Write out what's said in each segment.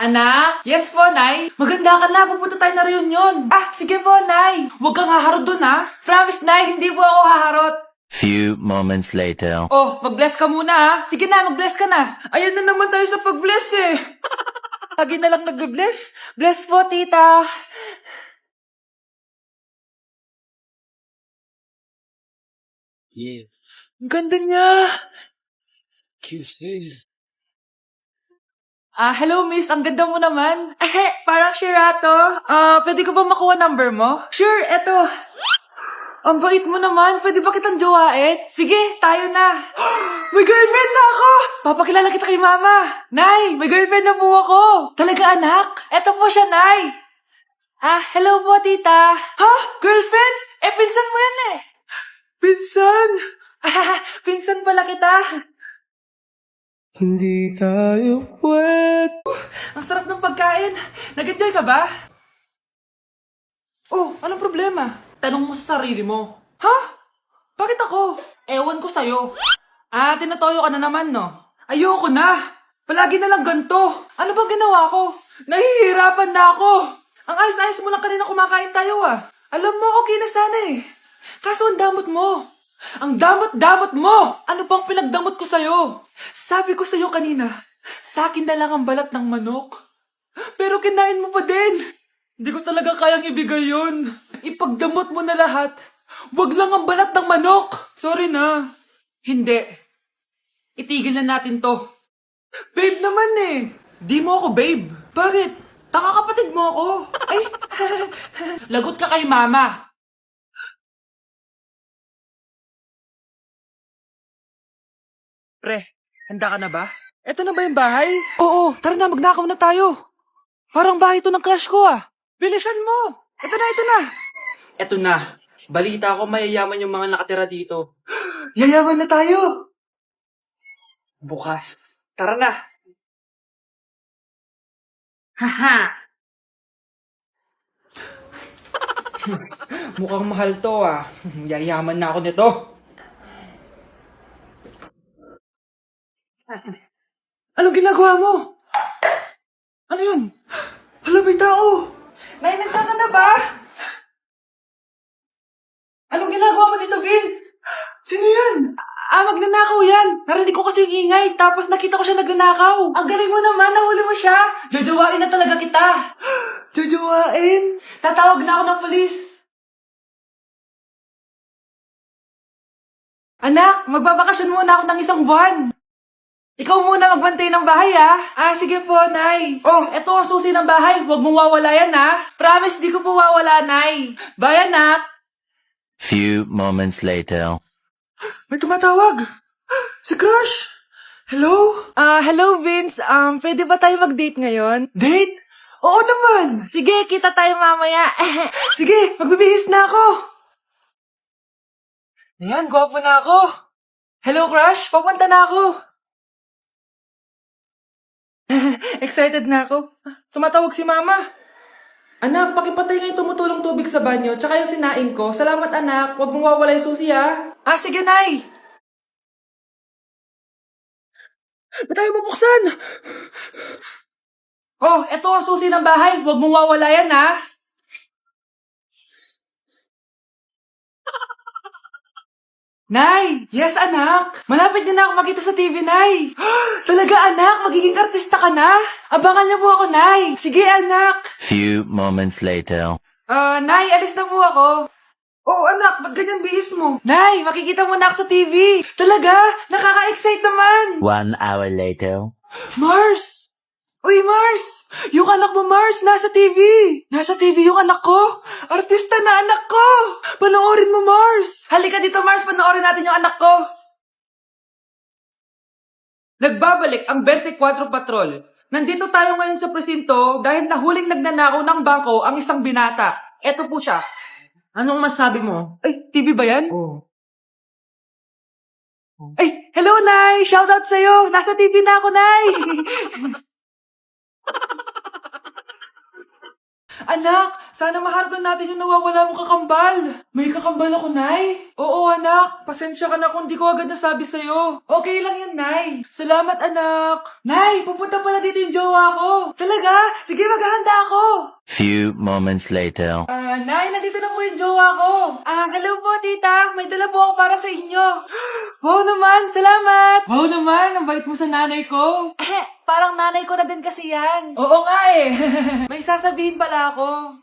Anak? Yes po, Nay. Maganda ka na. Pupunta tayo na reunion. Sige po, Nay. Huwag kang haharot dun, ha? Promise, Nay. Hindi po ako haharot. Few moments later. Oh, mag-bless ka muna, ha? Sige na, mag-bless ka na. Ayan na naman tayo sa pag-bless, eh. Lagi na lang nag-bless. Bless po, tita. Yeah, Ang ganda niya. QC. Hello miss, ang ganda mo naman. Parang Shirato. Pwede ko ba makuha number mo? Sure, eto. Ang bait mo naman, pwede ba kitang jowain? Sige, tayo na. May girlfriend na ako! Papakilala kita kay mama. Nay, may girlfriend na po ako. Talaga anak? Eto po siya, Nay. Hello po, tita. Ha? Girlfriend? Pinsan mo yan eh. Pinsan? Pinsan pala kita. Hindi tayo pwede. Ang sarap ng pagkain. Nag-enjoy ka ba? Oh, anong problema? Tanong mo sa sarili mo. Ha? Bakit ako? Ewan ko sa'yo. Tinatoyo ka na naman, no? Ayoko na. Palagi na lang ganito. Ano bang ginawa ko? Nahihirapan na ako. Ang ayos-ayos mo lang kanina kumakain tayo, Alam mo, okay na sana eh. Kaso ang damot mo. Ang damot-damot mo! Ano bang pinagdamot ko sa'yo? Sabi ko sa'yo kanina, sa akin na lang ang balat ng manok. Pero kinain mo pa din. Hindi ko talaga kayang ibigay yun. Ipagdamot mo na lahat. Wag lang ang balat ng manok. Sorry na. Hindi. Itigil na natin to. Babe naman eh. Di mo ako babe. Bakit? Tanga kapatid mo ako. Ay, lagot ka kay mama. Pre, handa ka na ba? Eto na ba yung bahay? Oo, tara na, magnakaw na tayo. Parang bahay to ng crush ko, Bilisan mo! Eto na, eto na! Eto na. Balita ko mayayaman yung mga nakatira dito. Yayaman na tayo! Bukas. Tara na! Haha! Mukhang mahal to, Yayaman na ako nito. Anong ginagawa mo? Ano yun? Hala, may tao! Nay, nandiyan ka na ba? Anong ginagawa mo dito, Vince? Sino yan? Magnanakaw yan. Narinig ko kasi yung ingay, tapos nakita ko siya nagnanakaw. Ang galing mo naman, nahuli mo siya. Jojowain na talaga kita. Jojowain? Tatawag na ako ng polis. Anak, magbabakasyon muna ako ng 1 buwan. Ikaw muna magbantay ng bahay, sige po, Nay. Oh, eto ang susi ng bahay. Huwag mong wawala yan, Promise, di ko po wawala, Nay. Bye, anak. Few moments later. May tumatawag. Si Crush. Hello? Hello, Vince. Pwede ba tayo mag-date ngayon? Date? Oo naman. Sige, kita tayo mamaya. Sige, magbibihis na ako. Ayan, gwapo na ako. Hello, Crush. Papunta na ako. Excited na ako. Tumatawag si Mama. Anak, pakipatay nga yung tumutulong tubig sa banyo, tsaka yung sinain ko. Salamat, anak. Huwag mong wawala yung susi, sige, Nay. Ba't tayo mabuksan? Oh, eto ang susi ng bahay. Huwag mong wawala yan, Nay! Yes, anak! Malapit niyo na ako makita sa TV, Nay! Talaga, anak! Magiging artista ka na! Abangan niyo po ako, Nay! Sige, anak! Few moments later. Nay, alis na po ako. Oh, anak, ba't ganyan bihis mo? Nay, makikita mo na ako sa TV! Talaga? Nakaka-excite naman! 1 hour later. Mars! Uy, Mars! Yung anak mo, Mars, nasa TV! Nasa TV yung anak ko! Artista na anak ko! Panoorin mo, Mars! Halika dito, Mars, panoorin natin yung anak ko! Nagbabalik ang 24 Patrol. Nandito tayo ngayon sa presinto dahil nahuling nagnanakaw ng bangko ang isang binata. Eto po siya. Anong masabi mo? Ay, TV ba yan? Oo. Ay, hello, Nay! Shoutout sa'yo! Nasa TV na ako, Nay! Anak, sana maharap lang natin yung nawawala mong kakambal. May kakambal ako, Nay. Oo, anak. Pasensya ka na kung di ko agad nasabi sa'yo. Okay lang yun, Nay. Salamat, anak. Nay, pupunta pala dito yung jowa ko. Talaga? Sige, maghahanda ako. Few moments later. Nay, nandito na po yung jowa ko. Hello po, tita. May dala po ako para sa inyo. Wow naman, salamat. Wow naman, ang bait mo sa nanay ko. Parang nanay ko na din kasi yan. Oo nga eh. May sasabihin pala ako.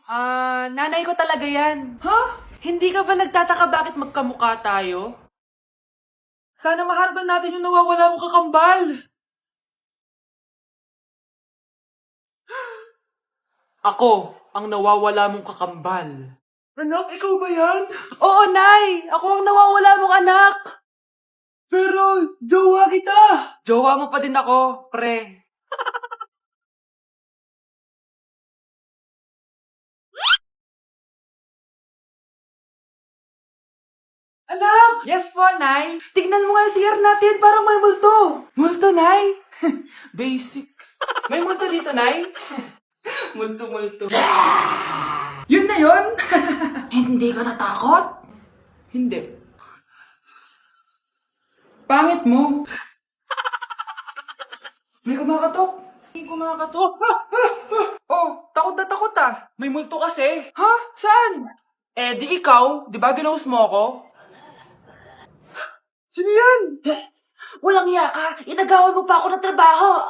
Nanay ko talaga yan. Huh? Hindi ka ba nagtataka bakit magkamukha tayo? Sana maharap lang natin yung nawawala mong kakambal. Ako, ang nawawala mong kakambal. Anak, ikaw ba yan? Oo, Nay! Ako ang nawawala mong anak! Pero, jowa kita! Jowa mo pa din ako, pre. Anak! Yes po, Nay. Tignan mo nga yung CR natin, parang may multo. Multo, Nay? Basic. May multo dito, Nay? Multo. Yun na yun? Hindi ka natakot? Hindi. Pangit mo. May kumakatok. Oh, takot na takot ah. May multo kasi. Ha? Saan? Eh, di ikaw. Di ba ginose mo ako? Sino yan? Walang iya ka. Inagawan mo pa ako ng trabaho.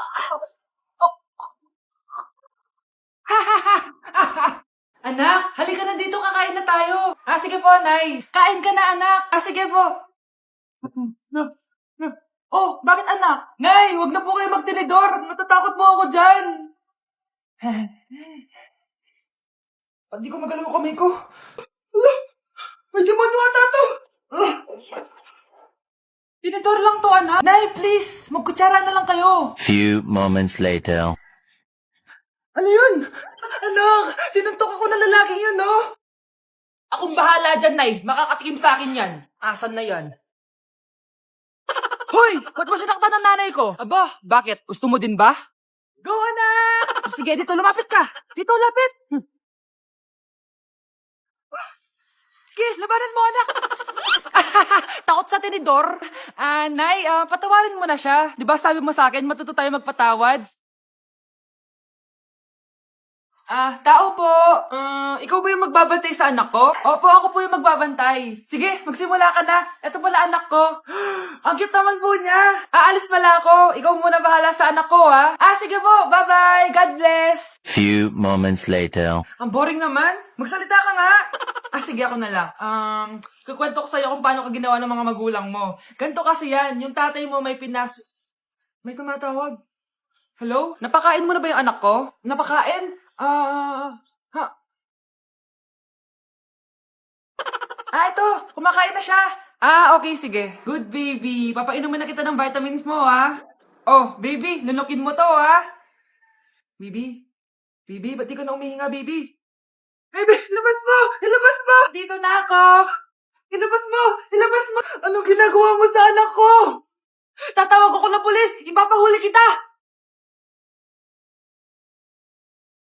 Anak, halika na dito, kakain na tayo. Sige po, Nay. Kain ka na, anak. Sige po. Oh, bakit anak? Nay, wag na po kayo magtinidor. Natatakot mo ako dyan. Hindi ko magalaw yung kamay ko. May demonyo ata to. Tinidor lang to, anak. Nay, please. Magkutsara na lang kayo. Few moments later. Ano yun? Anak, sinuntok ako ng lalaking yun, no? Akong bahala dyan, Nay. Makakatikim sa akin yan. Asan na yan? Hoy! Ba't mo sinaktan ng nanay ko? Aba, bakit? Gusto mo din ba? Go, anak! Sige, dito, lumapit ka. Dito, lapit. Sige, labanan mo, anak. Takot sa tinidor? Nay, patawarin mo na siya. Di ba sabi mo sa akin, matuto tayo magpatawad? Tao po. Ikaw ba yung magbabantay sa anak ko? Opo, ako po yung magbabantay. Sige, magsimula ka na. Ito pala anak ko. Ang cute naman po niya. Aalis pala ako. Ikaw muna bahala sa anak ko, ha? Sige po. Bye-bye. God bless. Few moments later. Ang boring naman. Magsalita ka nga. Sige, ako na lang. Kukwento ko sa'yo kung paano ka ginawa ng mga magulang mo. Ganto kasi yan. Yung tatay mo may May tumatawag. Hello? Napakain mo na ba yung anak ko? Napakain? Ito. Kumakain na siya. Okay, sige. Good, baby. Papainumin na kita ng vitamins mo, ha? Oh, baby, lunukin mo to, ha? Baby? Baby, ba't di ka na umihinga, baby? Baby, ilabas mo! Ilabas mo! Dito na ako! Ilabas mo! Ilabas mo! Anong ginagawa mo sa anak ko? Tatawag ako ng pulis! Ipapahuli kita!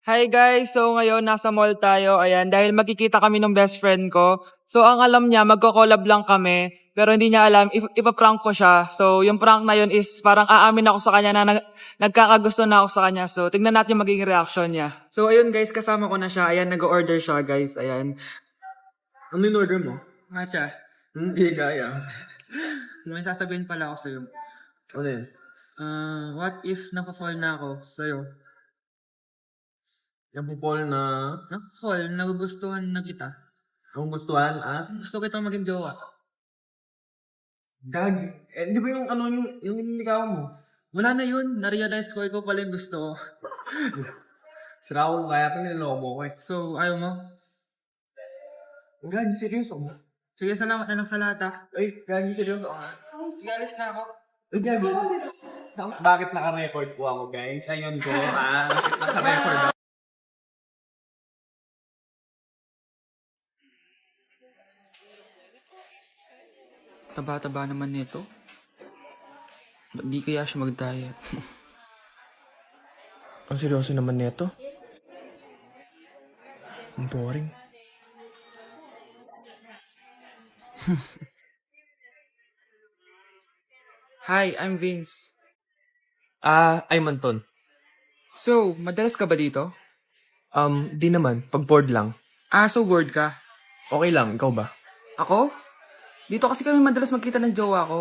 Hi guys! So ngayon nasa mall tayo. Ayan, dahil magkikita kami ng best friend ko. So ang alam niya, magko-collab lang kami. Pero hindi niya alam, ipaprank ko siya. So yung prank na yun is parang aamin ako sa kanya na nagkakagusto na ako sa kanya. So tignan natin yung magiging reaction niya. So ayun guys, kasama ko na siya. Ayan, nag-order siya guys. Ayan. Ano yung order mo? Matcha. Hindi gaya. May sasabihin pala ako sa'yo. Ano yun? What if napafall na ako sa'yo? Yung pupol na... Napafall, nagugustuhan na kita. Ang gustuhan, Gusto kitang maging jowa. Gag. Di ba yung ano, yung nililigaw mo? Wala na yun. Na-realize ko, ikaw pala yung gusto ko. Sira ko kaya ito niloloko mo ko eh. So, ayaw mo? Gag, seryoso mo? Sige, salamat na lang sa lahat, ha? Ay, gag, seryoso ka. Sige, alis na ako. Ay, gag. Bakit naka-record po ako, guys? Ayun ko, Bakit naka-record ako? Taba-taba naman nito. Ba't di kaya siya mag-diet? Ang seryoso naman nito. Ang boring. Hi, I'm Vince. Ay Manton. So, madalas ka ba dito? Di naman. Pag bored lang. So bored ka? Okay lang, ikaw ba? Ako? Dito kasi kami madalas magkita ng jowa ko.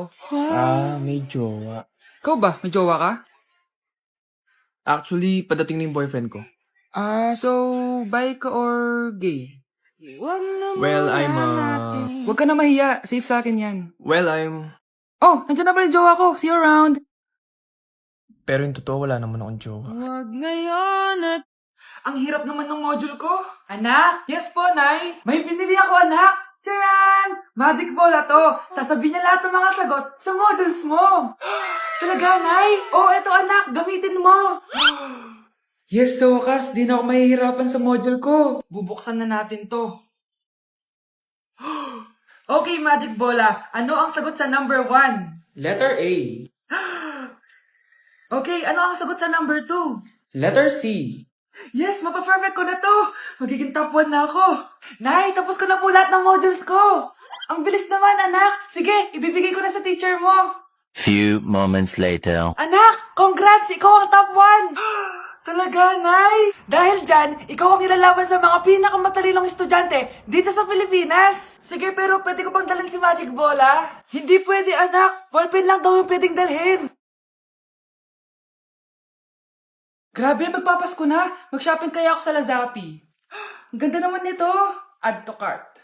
May jowa. Ikaw ba? May jowa ka? Actually, padating na yung boyfriend ko. So, bi ka or gay? Well, Huwag ka na mahiya. Safe sa akin yan. Oh, Nandiyan na pala yung jowa ko. See you around. pero yung totoo, wala naman akong jowa. Ang hirap naman ng module ko. Anak? Yes po, Nay. May binili ako, anak. Charan! Magic bola to. Sasabihin niya lahat ng mga sagot sa modules mo. Talaga, Nay? Eto anak. Gamitin mo. Yes, so wakas. Di na ako mahihirapan sa module ko. Bubuksan na natin to. Okay, Magic Bola. Ano ang sagot sa number 1? Letter A. Okay, ano ang sagot sa number 2? Letter C. Yes, mapa-perfect ko na to. Magiging top 1 na ako. Nay, tapos ko na po lahat ng modules ko. Ang bilis naman, anak. Sige, ibibigay ko na sa teacher mo. Few moments later. Anak, congrats! Ikaw ang top 1! Talaga, Nay? Dahil dyan, ikaw ang ilalaban sa mga pinakamatalinong estudyante dito sa Pilipinas. Sige, pero pwede ko bang dalhin si Magic Bola? Hindi pwede, anak. Ballpen lang daw yung pwedeng dalhin. Grabe, magpapasko na. Mag-shopping kaya ako sa Lazapi. Ang ganda naman nito. Add to cart.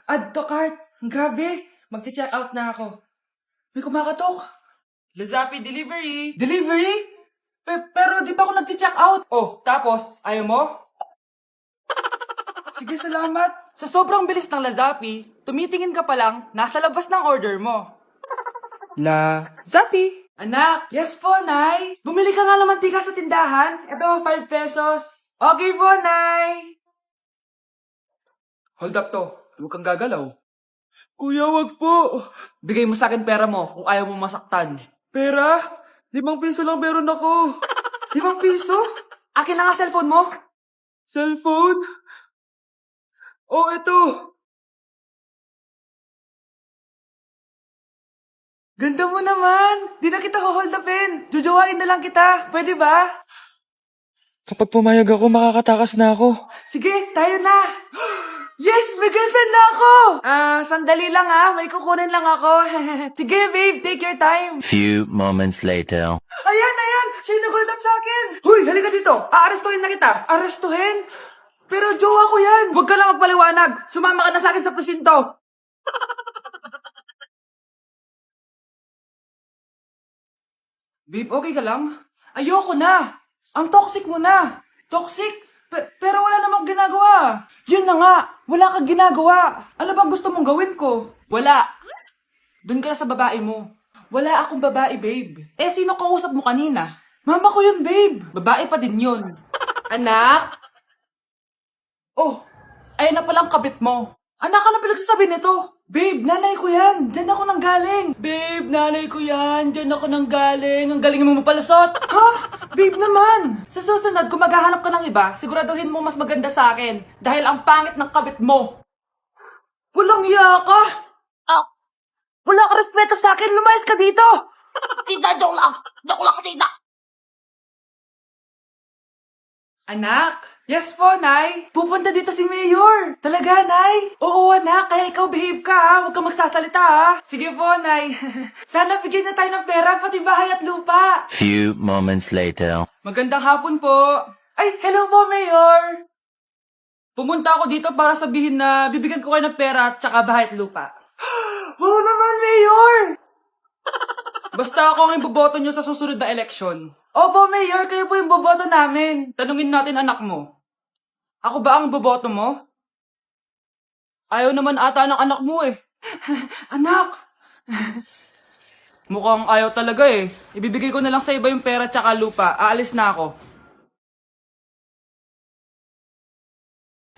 Add to cart. Grabe. Mag-check out na ako. May kumakatok. Lazapi delivery. Delivery? Pero di pa ako nag-check out. Tapos, ayaw mo? Sige, salamat. Sa sobrang bilis ng Lazapi, tumitingin ka pa lang, nasa labas ng order mo. Lazapi. Anak, yes po, Nay. Bumili ka nga ng mantika sa tindahan. Ito, 5 pesos. Okay po, Nay. Hold up to. Huwag kang gagalaw. Kuya, wag po. Bigay mo sa akin pera mo kung ayaw mo masaktan. Pera? 5 piso lang meron ako. 5 piso? Akin na nga cellphone mo. Cellphone? Eto. Ganda mo naman. Di na kita hold upin. Jujuwain na lang kita. Pwede ba? Kapag pumayag ako, makakatakas na ako. Sige, tayo na. Yes, may girlfriend na ako. Sandali lang May kukunin lang ako. Sige, babe, take your time. Few moments later. Ayan. Siya yung nag-hold up sa akin. Huy, halika dito. Aarestuhin na kita. Arestuhin? Pero jowa ko yan. Huwag ka lang magpaliwanag. Sumama ka na sa akin sa presinto. Babe, okay ka lang? Ayoko na. Ang toxic mo na. Toxic? Pero wala namang ginagawa. Yun na nga. Wala kang ginagawa. Ano bang gusto mong gawin ko? Wala. Doon ka na sa babae mo. Wala akong babae, babe. Sino kausap mo kanina? Mama ko yun, babe. Babae pa din yun. Anak? Ayun na palang kabit mo. Anak, ano pinagsasabi nito? Babe, nanay ko yan. Diyan ako nanggaling. Babe, nanay ko yan. Diyan ako nanggaling. Ang galing mo mapalasot. Ha? Babe naman. Sa susunod, kung maghahanap ka ng iba, siguraduhin mo mas maganda sa akin. Dahil ang pangit ng kabit mo. Walang iya ka. Wala ka respeto sa akin. Lumayas ka dito. Tita, joke lang. Joke lang, tita. Anak? Yes po, Nay. Pupunta dito si Mayor. Talaga, Nay? Oo, anak. Kaya ikaw behave ka, ha? Huwag ka magsasalita, ha? Sige po, Nay. Sana bigyan niya tayo ng pera, pati bahay at lupa. Few moments later. Magandang hapon po. Ay, hello po, Mayor. Pumunta ako dito para sabihin na bibigyan ko kayo ng pera at tsaka bahay at lupa. Oo naman, Mayor. Basta ako ang iboboto nyo sa susunod na eleksyon. Opo, Mayor. Kayo po yung boboto namin. Tanungin natin anak mo. Ako ba ang boboto mo? Ayaw naman ata ng anak mo eh. Anak! Mukhang ayaw talaga eh. Ibibigay ko na lang sa iba yung pera tsaka lupa. Aalis na ako.